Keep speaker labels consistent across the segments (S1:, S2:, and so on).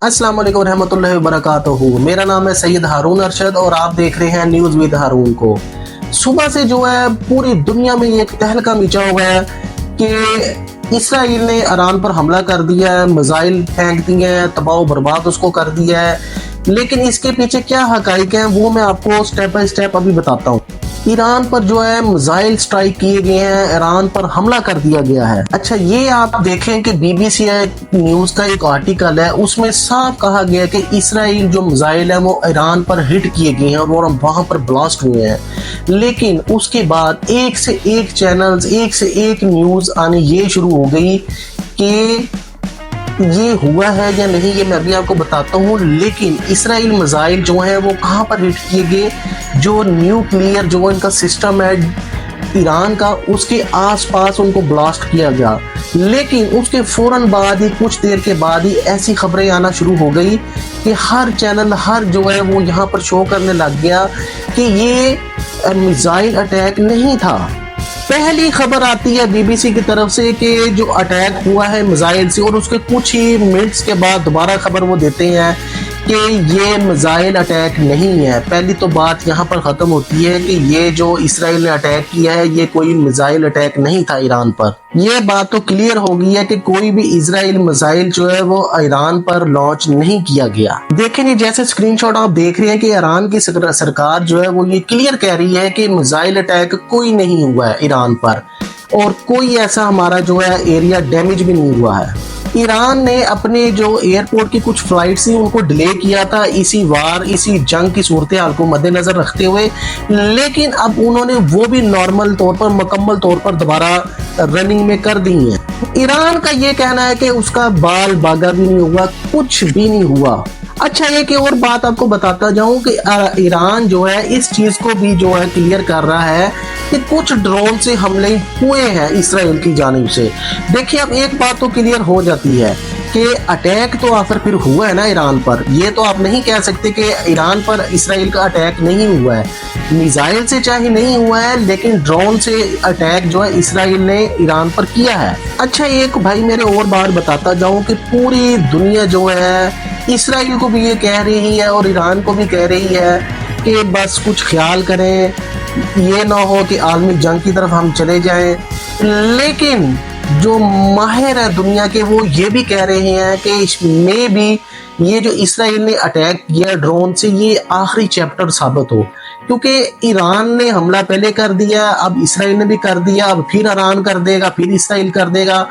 S1: अस्सलाम वालेकुम रहमतुल्लाहि व बरकातहू। मेरा नाम है सैयद हारून अरशद और आप देख रहे हैं न्यूज़ विद हारून को। सुबह से जो है पूरी दुनिया में एक तहलका मचा हुआ है कि इसराइल ने ईरान पर हमला कर दिया है, मिसाइल फेंक दिए हैं, तबाह बर्बाद उसको कर दिया है। लेकिन इसके पीछे क्या हकाइक हैं वो मैं आपको स्टेप बाय स्टेप अभी बताता हूँ। ईरान पर जो है मिसाइल स्ट्राइक किए गए हैं, ईरान पर हमला कर दिया गया है। अच्छा, ये आप देखें कि बीबीसी न्यूज का एक आर्टिकल है, उसमें साफ कहा गया है कि इसराइल जो मिसाइल है वो ईरान पर हिट किए गए हैं और वहां पर ब्लास्ट हुए हैं। लेकिन उसके बाद एक से एक चैनल्स, एक से एक न्यूज आनी ये शुरू हो गई कि ये हुआ है या नहीं, ये मैं अभी आपको बताता हूँ। लेकिन इसराइल मिसाइल जो है वो कहाँ पर हिट किए गए, जो न्यूक्लियर जो इनका सिस्टम है ईरान का, उसके आसपास उनको ब्लास्ट किया गया। लेकिन उसके फौरन बाद ही, कुछ देर के बाद ही ऐसी खबरें आना शुरू हो गई कि हर चैनल, हर जो है वो यहाँ पर शो करने लग गया कि ये मिसाइल अटैक नहीं था। पहली खबर आती है बीबीसी की तरफ से कि जो अटैक हुआ है मिसाइल से, और उसके कुछ ही मिनट्स के बाद दोबारा खबर वो देते हैं कि ये मिसाइल अटैक नहीं है। पहली तो बात यहाँ पर ख़त्म होती है कि ये जो इसराइल ने अटैक किया है ये कोई मिसाइल अटैक नहीं था ईरान पर। यह बात तो क्लियर हो गई है कि कोई भी इसराइल मिसाइल जो है वो ईरान पर लॉन्च नहीं किया गया। देखें ये जैसे स्क्रीनशॉट आप देख रहे हैं कि ईरान की सरकार जो है वो ये क्लियर कह रही है कि मिसाइल अटैक कोई नहीं हुआ है ईरान पर, और कोई ऐसा हमारा जो है एरिया डैमेज भी नहीं हुआ है। ईरान ने अपने जो एयरपोर्ट की कुछ फ्लाइट थी उनको डिले किया था इसी जंग की सूरत हाल को मद्देनजर रखते हुए। लेकिन अब उन्होंने वो भी नॉर्मल तौर पर, मुकम्मल तौर पर दोबारा रनिंग में कर दी है। ईरान का ये कहना है कि उसका बाल बागा भी नहीं हुआ, कुछ भी नहीं हुआ। अच्छा, एक और बात आपको बताता जाऊं कि ईरान जो है इस चीज को भी जो है क्लियर कर रहा है कि कुछ ड्रोन से हमले हुए हैं इसराइल की जानिब से। देखिए, अब एक बात तो क्लियर हो जाती है कि अटैक तो आखिर फिर हुआ है ना ईरान पर। ये तो आप नहीं कह सकते कि ईरान पर इसराइल का अटैक नहीं हुआ है। मिसाइल से चाहे नहीं हुआ है, लेकिन ड्रोन से अटैक जो है इसराइल ने ईरान पर किया है। अच्छा, एक भाई मेरे और बात बताता जाऊं कि पूरी दुनिया जो है इसराइल को भी ये कह रही है और ईरान को भी कह रही है कि बस कुछ ख्याल करें, ये ना हो कि आलमी जंग की तरफ हम चले जाएं। लेकिन जो माहिर है दुनिया के वो ये भी कह रहे हैं कि इसमें भी ये जो इसराइल ने अटैक किया ड्रोन से ये आखिरी चैप्टर साबित हो, क्योंकि ईरान ने हमला पहले कर दिया, अब इसराइल ने भी कर दिया, अब फिर ईरान कर देगा, फिर इसराइल कर देगा।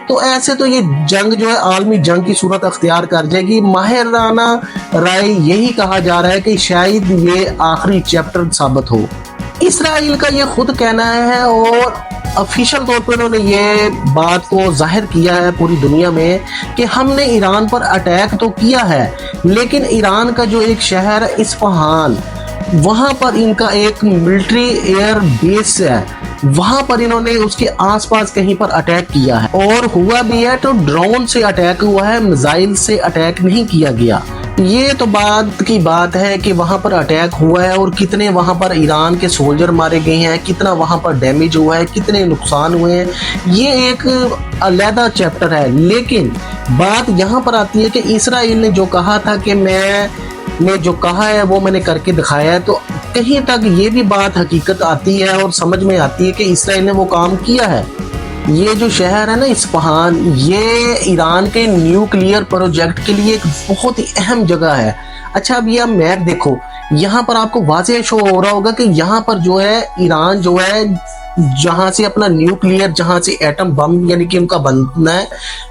S1: तो ऐसे तो ये जंग जो है आलमी जंग की सूरत अख्तियार कर जाएगी। माहिराना राय यही कहा जा रहा है कि शायद ये आखिरी चैप्टर साबित हो। इसराइल का ये खुद कहना है और ऑफिशियल तौर पर उन्होंने ये बात को जाहिर किया है पूरी दुनिया में कि हमने ईरान पर अटैक तो किया है, लेकिन ईरान का जो एक शहर है इस्फहान, वहां पर इनका एक मिलिट्री एयर बेस है, वहां पर इन्होंने उसके आसपास कहीं पर अटैक किया है और हुआ भी है। तो ड्रोन से अटैक हुआ है, मिसाइल से अटैक नहीं किया गया। ये तो बात की बात है कि वहां पर अटैक हुआ है और कितने वहां पर ईरान के सोल्जर मारे गए हैं, कितना वहां पर डैमेज हुआ है, कितने नुकसान हुए हैं, ये एक अलग चैप्टर है। लेकिन बात यहाँ पर आती है कि इसराइल ने जो कहा था कि मैंने जो कहा है वो मैंने करके दिखाया है, तो कहीं तक ये भी बात हकीकत आती है और समझ में आती है कि इसराइल ने वो काम किया है। ये जो शहर है ना इस्फहान, ये ईरान के न्यूक्लियर प्रोजेक्ट के लिए एक बहुत ही अहम जगह है। अच्छा, अब ये मैप देखो, यहाँ पर आपको वाज़ेह शो हो रहा होगा कि यहाँ पर जो है ईरान जो है जहाँ से अपना न्यूक्लियर, जहाँ से एटम बम यानी कि उनका बनना है,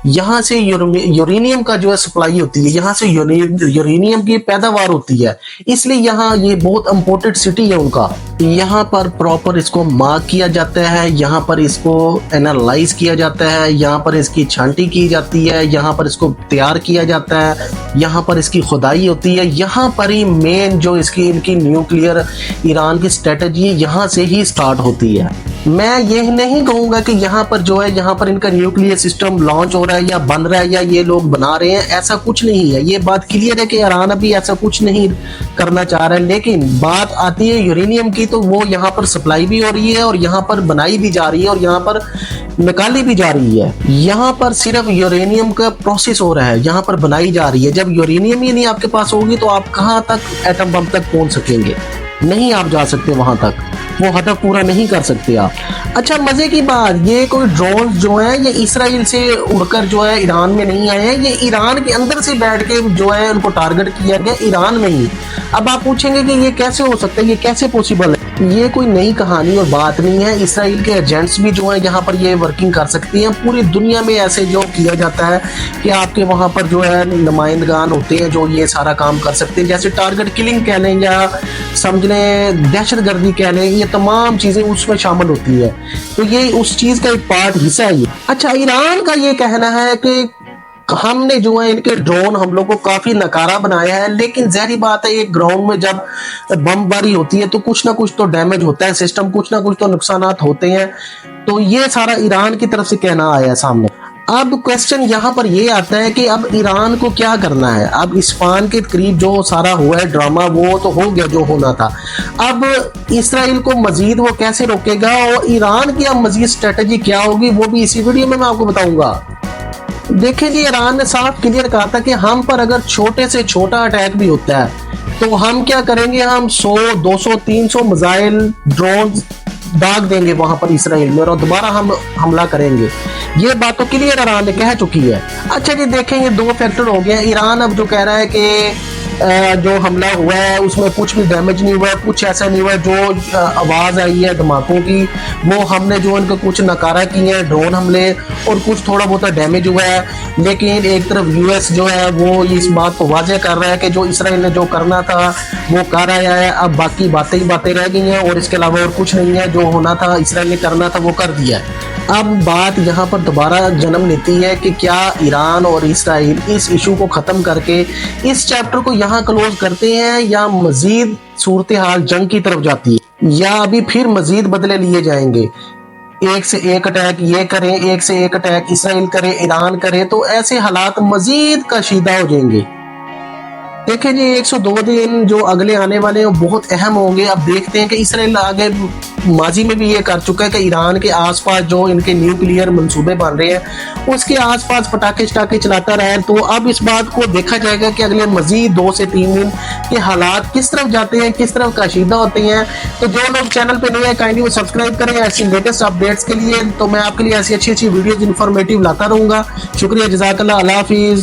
S1: यहाँ से यूरेनियम का जो है सप्लाई होती है, यहाँ से यूरेनियम की पैदावार होती है। इसलिए यहाँ ये बहुत इम्पोर्टेंट सिटी है उनका। यहाँ पर प्रॉपर इसको मार्क किया जाता है, यहाँ पर इसको एनालाइज किया जाता है, यहाँ पर इसकी छांटी की जाती है, यहाँ पर इसको तैयार किया जाता है, यहाँ पर इसकी खुदाई होती है। यहाँ पर ही मेन जो इनकी न्यूक्लियर ईरान की स्ट्रेटजी यहाँ से ही स्टार्ट होती है। मैं ये नहीं कहूंगा कि यहाँ पर जो है यहाँ पर इनका न्यूक्लियर सिस्टम लॉन्च हो रहा है या बन रहा है या ये लोग बना रहे हैं, ऐसा कुछ नहीं है। ये बात क्लियर है कि ईरान अभी ऐसा कुछ नहीं करना चाह रहा है। लेकिन बात आती है यूरेनियम की, तो वो यहाँ पर सप्लाई भी हो रही है और यहाँ पर बनाई भी जा रही है और यहाँ पर निकाली भी जा रही है। यहाँ पर सिर्फ यूरेनियम का प्रोसेस हो रहा है, यहाँ पर बनाई जा रही है। जब यूरेनियम ही नहीं आपके पास होगी तो आप कहाँ तक एटम बम तक पहुंच सकेंगे? नहीं आप जा सकते वहां तक, वो हदफ पूरा नहीं कर सकते आप। अच्छा मजे की बात, ये कोई ड्रोन जो है ये इसराइल से उड़कर जो है ईरान में नहीं आए हैं, ये ईरान के अंदर से बैठ के जो है उनको टारगेट किया गया ईरान में ही। अब आप पूछेंगे कि ये कैसे हो सकता है, ये कैसे पॉसिबल है? ये कोई नई कहानी और बात नहीं है। इसराइल के एजेंट्स भी जो है यहाँ पर ये वर्किंग कर सकती हैं। पूरी दुनिया में ऐसे जो किया जाता है कि आपके वहाँ पर जो है नुमाइंदगान होते हैं जो ये सारा काम कर सकते हैं, जैसे टारगेट किलिंग कह लें या समझ लें दहशतगर्दी कह लें, ये तमाम चीज़ें उसमें शामिल होती है। तो ये उस चीज़ का एक पार्ट हिस्सा है ये। अच्छा ईरान का ये कहना है कि हमने जो है इनके ड्रोन हम लोग को काफी नकारा बनाया है, लेकिन जहरी बात है एक ग्राउंड में जब बमबारी होती है तो कुछ ना कुछ तो डैमेज होता है सिस्टम, कुछ ना कुछ तो नुकसानात होते हैं। तो ये सारा ईरान की तरफ से कहना आया है सामने। अब क्वेश्चन यहाँ पर ये आता है कि अब ईरान को क्या करना है? अब इस्फहान के करीब जो सारा हुआ है ड्रामा वो तो हो गया जो होना था। अब इसराइल को मजीद वो कैसे रोकेगा और ईरान की अब मजीद स्ट्रेटेजी क्या होगी वो भी इसी वीडियो में मैं आपको बताऊंगा। देखिए जी ईरान ने साफ क्लियर कहा था कि हम पर अगर छोटे से छोटा अटैक भी होता है तो हम क्या करेंगे, हम 100, 200, 300 मिसाइल ड्रोन दाग देंगे वहां पर इसराइल में और दोबारा हम हमला करेंगे। ये बात तो क्लियर ईरान ने कह चुकी है। अच्छा जी देखें ये दो फैक्टर हो गया। ईरान अब जो कह रहा है कि जो हमला हुआ है उसमें कुछ भी डैमेज नहीं हुआ, कुछ ऐसा नहीं हुआ, जो आवाज आई है धमाकों की वो हमने जो उनके कुछ नकारा किए हैं ड्रोन हमले और कुछ थोड़ा बहुत डैमेज हुआ है। लेकिन एक तरफ यूएस जो है वो इस बात को वाजह कर रहा है कि जो इसराइल ने जो करना था वो कर आया है, अब बाकी बातें ही बातें रह गई हैं और इसके अलावा और कुछ नहीं है। जो होना था इसराइल ने करना था वो कर दिया है। अब बात यहाँ पर दोबारा जन्म लेती है कि क्या ईरान और इसराइल इस इशू को ख़त्म करके इस चैप्टर को यहाँ क्लोज करते हैं या मजीद सूरत हाल जंग की तरफ जाती है, या अभी फिर मजीद बदले लिए जाएंगे? एक से एक अटैक ये करें, एक से एक अटैक इसराइल करे, ईरान करे, तो ऐसे हालात मजीद कशीदा हो जाएंगे। देखिए जी 102 दिन जो अगले आने वाले हैं वो बहुत अहम होंगे। अब देखते हैं कि इसराइल आगे माजी में भी ये कर चुका है कि ईरान के आसपास जो इनके न्यूक्लियर मंसूबे बन रहे हैं उसके आसपास पटाखे शटाखे चलाता रहे। तो अब इस बात को देखा जाएगा कि अगले मजीद 2 से 3 दिन के हालात किस तरफ जाते हैं, किस तरफ कशीदा होते हैं। तो जो लोग चैनल पे नए हैं काइंडली वो सब्सक्राइब करें ऐसी लेटेस्ट अपडेट्स के लिए। तो मैं आपके लिए ऐसी अच्छी अच्छी वीडियोज इन्फॉर्मेटिव लाता रहूंगा। शुक्रिया, जज़ाकल्लाह, अल्लाह हाफिज।